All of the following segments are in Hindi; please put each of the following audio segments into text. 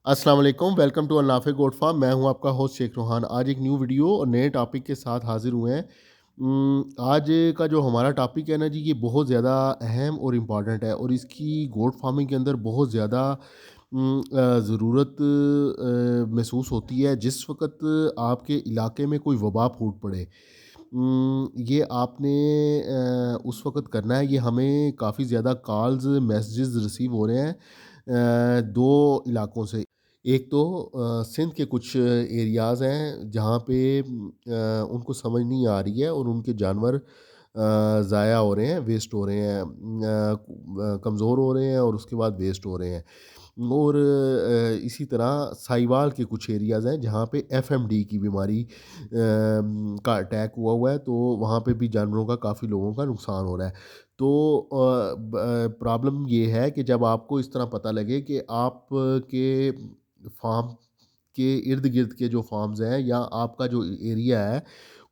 अस्सलाम वालेकुम, वेलकम टू अल-नाफ़े गोट फार्म। मैं हूं आपका होस्ट शेख रोहान। आज एक न्यू वीडियो और नए टॉपिक के साथ हाज़िर हुए हैं। आज का जो हमारा टॉपिक है ना जी, ये बहुत ज़्यादा अहम और इम्पॉर्टेंट है और इसकी गोट फार्मिंग के अंदर बहुत ज़्यादा ज़रूरत महसूस होती है जिस वक़्त आपके इलाके में कोई वबा फूट पड़े। ये आपने उस वक़्त करना है। ये हमें काफ़ी ज़्यादा कॉल्स, मैसेजेस रिसीव हो रहे हैं 2 इलाकों से। एक तो सिंध के कुछ एरियाज़ हैं जहाँ पे उनको समझ नहीं आ रही है और उनके जानवर ज़ाया हो रहे हैं, वेस्ट हो रहे हैं, कमज़ोर हो रहे हैं और उसके बाद वेस्ट हो रहे हैं। और इसी तरह साहिवाल के कुछ एरियाज़ हैं जहाँ पे एफएमडी की बीमारी का अटैक हुआ हुआ है, तो वहाँ पे भी जानवरों का काफ़ी लोगों का नुकसान हो रहा है। तो प्रॉब्लम ये है कि जब आपको इस तरह पता लगे कि आपके फार्म के इर्द-गिर्द के जो फार्म्स हैं या आपका जो एरिया है,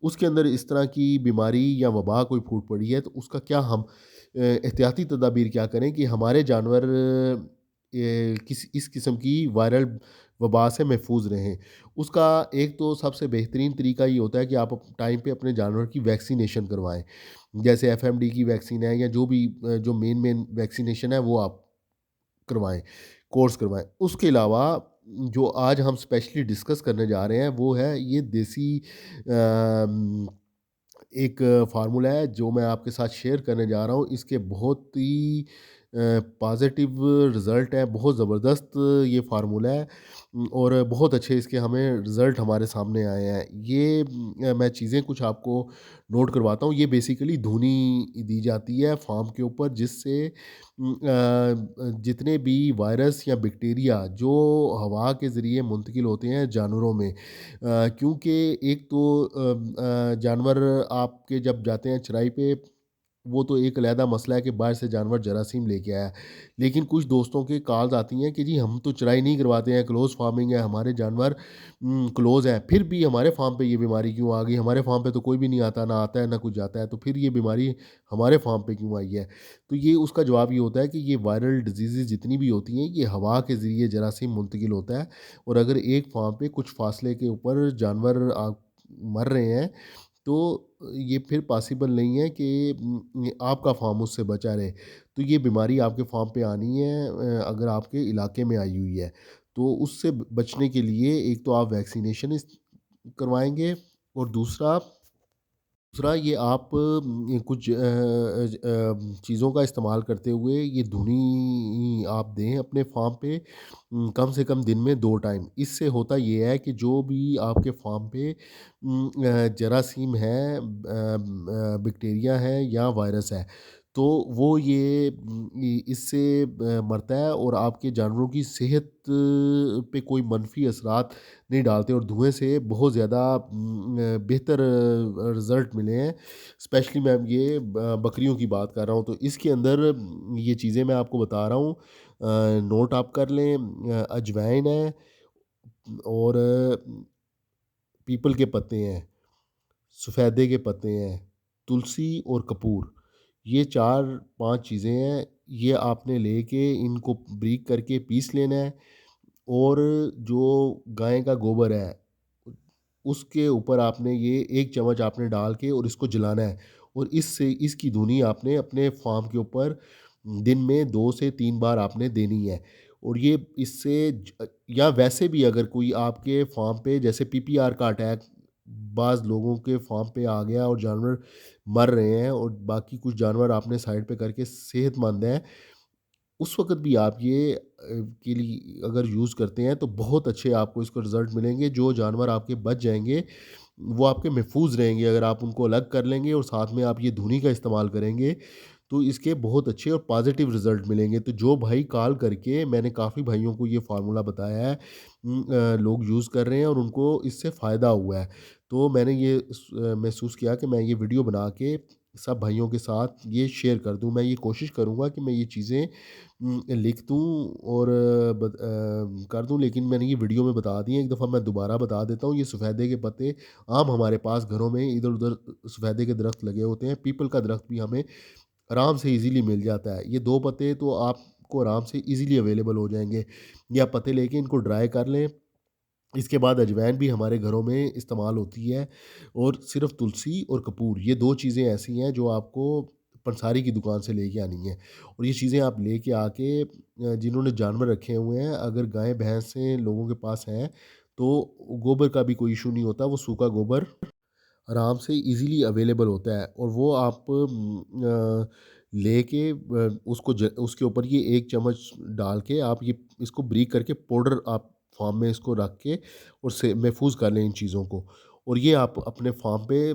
उसके अंदर इस तरह की बीमारी या वबा कोई फूट पड़ी है, तो उसका क्या हम एहतियाती तदाबीर क्या करें कि हमारे जानवर इस किस्म की वायरल वबा से महफूज रहें। उसका एक तो सबसे बेहतरीन तरीका ये होता है कि आप टाइम पे अपने जानवर की वैक्सीनेशन करवाएँ। जैसे एफएमडी की वैक्सीन है या जो भी जो मेन वैक्सीनेशन है वो आप करवाएँ, कोर्स करवाएँ। उसके अलावा जो आज हम स्पेशली डिस्कस करने जा रहे हैं वो है ये देसी अम एक फार्मूला है जो मैं आपके साथ शेयर करने जा रहा हूँ। इसके बहुत ही पॉज़िटिव रिज़ल्ट है, बहुत ज़बरदस्त ये फार्मूला है। और बहुत अच्छे इसके हमें रिज़ल्ट हमारे सामने आए हैं। ये मैं चीज़ें कुछ आपको नोट करवाता हूँ। ये बेसिकली धूनी दी जाती है फार्म के ऊपर जिससे जितने भी वायरस या बैक्टीरिया जो हवा के ज़रिए मुंतकिल होते हैं जानवरों में, क्योंकि एक तो जानवर आपके जब जाते हैं चराई पे, वो तो एक अलहदा मसला है कि बाहर से जानवर जरासीम लेके आया। लेकिन कुछ दोस्तों की कॉल्स आती हैं कि जी हम तो चराई नहीं करवाते हैं, क्लोज़ फार्मिंग है, हमारे जानवर क्लोज़ हैं, फिर भी हमारे फार्म पे ये बीमारी क्यों आ गई? हमारे फार्म पे तो कोई भी नहीं आता, ना आता है, ना कुछ जाता है, तो फिर ये बीमारी हमारे फार्म पे क्यों आई है? तो ये उसका जवाब ये होता है कि ये वायरल डिज़ीज़ेज़ जितनी भी होती हैं, ये हवा के ज़रिए जरासीम मुंतकिल होता है। और अगर एक फार्म पे कुछ फासले के ऊपर जानवर मर रहे हैं, तो ये फिर पॉसिबल नहीं है कि आपका फार्म उससे बचा रहे। तो ये बीमारी आपके फार्म पे आनी है अगर आपके इलाके में आई हुई है। तो उससे बचने के लिए एक तो आप वैक्सीनेशन करवाएँगे और दूसरा ये आप कुछ चीज़ों का इस्तेमाल करते हुए ये धुनी आप दें अपने फार्म पे कम से कम दिन में 2 टाइम। इससे होता ये है कि जो भी आपके फार्म पे जरासीम है, बैक्टीरिया है या वायरस है, तो वो ये इससे मरता है और आपके जानवरों की सेहत पे कोई मनफ़ी असरात नहीं डालते और धुएँ से बहुत ज़्यादा बेहतर रिज़ल्ट मिले हैं। स्पेशली मैं ये बकरियों की बात कर रहा हूँ, तो इसके अंदर ये चीज़ें मैं आपको बता रहा हूँ। नोट आप कर लें। अजवाइन है और पीपल के पत्ते हैं, सफ़ेदे के पत्ते हैं, तुलसी और कपूर। ये 4-5 चीज़ें हैं, ये आपने लेके इनको बारीक करके पीस लेना है। और जो गाय का गोबर है, उसके ऊपर आपने ये 1 चम्मच आपने डाल के और इसको जलाना है और इससे इसकी धुनी आपने अपने फार्म के ऊपर दिन में 2 से 3 बार आपने देनी है। और ये इससे या वैसे भी अगर कोई आपके फार्म पे जैसे पीपीआर का अटैक बाज़ लोगों के फार्म पे आ गया और जानवर मर रहे हैं और बाकी कुछ जानवर आपने साइड पे करके सेहतमंद हैं, उस वक़्त भी आप ये के लिए अगर यूज़ करते हैं तो बहुत अच्छे आपको इसको रिज़ल्ट मिलेंगे। जो जानवर आपके बच जाएँगे, वो आपके महफूज़ रहेंगे अगर आप उनको अलग कर लेंगे और साथ में आप ये धुनी का इस्तेमाल करेंगे, तो इसके बहुत अच्छे और पॉज़िटिव रिज़ल्ट मिलेंगे। तो जो भाई कॉल करके मैंने काफ़ी भाइयों को ये फ़ॉर्मूला बताया है, लोग यूज़ कर रहे हैं और उनको इससे फ़ायदा हुआ है। तो मैंने ये महसूस किया कि मैं ये वीडियो बना के सब भाइयों के साथ ये शेयर कर दूँ। मैं ये कोशिश करूँगा कि मैं ये चीज़ें लिख दूँ और कर दूँ, लेकिन मैंने ये वीडियो में बता दी है। एक दफ़ा मैं दोबारा बता देता हूँ। ये सफ़ेदे के पत्ते आम हमारे पास घरों में इधर-उधर सफ़ेदे के दरख्त लगे होते हैं। पीपल का दरख्त भी हमें आराम से ईज़िली मिल जाता है। ये 2 पत्ते तो आप आपको आराम से ईज़िली अवेलेबल हो जाएँगे। या पत्ते लेके इनको ड्राई कर लें, इसके बाद अजवाइन भी हमारे घरों में इस्तेमाल होती है, और सिर्फ़ तुलसी और कपूर, ये 2 चीज़ें ऐसी हैं जो आपको पंसारी की दुकान से लेके आनी है। और ये चीज़ें आप लेके आके जिन्होंने जानवर रखे हुए हैं, अगर गाय-भैंसें लोगों के पास हैं, तो गोबर का भी कोई इश्यू नहीं होता, वो सूखा गोबर आराम से ईज़िली अवेलेबल होता है, और वो आप लेके उसको उसके ऊपर ये 1 चम्मच डाल के आप ये इसको ब्रीक करके पाउडर आप फार्म में इसको रख के और से महफूज़ कर लें इन चीज़ों को, और ये आप अपने फार्म पे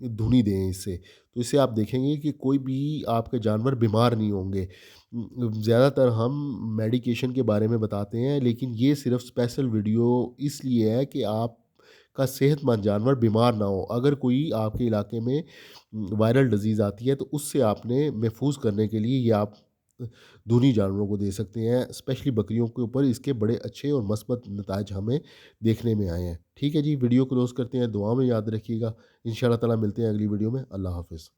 धुनी दें इससे। तो इससे आप देखेंगे कि कोई भी आपके जानवर बीमार नहीं होंगे। ज़्यादातर हम मेडिकेशन के बारे में बताते हैं, लेकिन ये सिर्फ़ स्पेशल वीडियो इसलिए है कि आप का सेहतमंद जानवर बीमार ना हो। अगर कोई आपके इलाके में वायरल डिज़ीज़ आती है, तो उससे आपने महफूज़ करने के लिए ये आप दूनी जानवरों को दे सकते हैं। स्पेशली बकरियों के ऊपर इसके बड़े अच्छे और मस्बत नताइज हमें देखने में आए हैं। ठीक है जी, वीडियो क्लोज़ करते हैं, दुआ में याद रखिएगा। इंशाअल्लाह ताला मिलते हैं अगली वीडियो में। अल्लाह हाफ़िज़।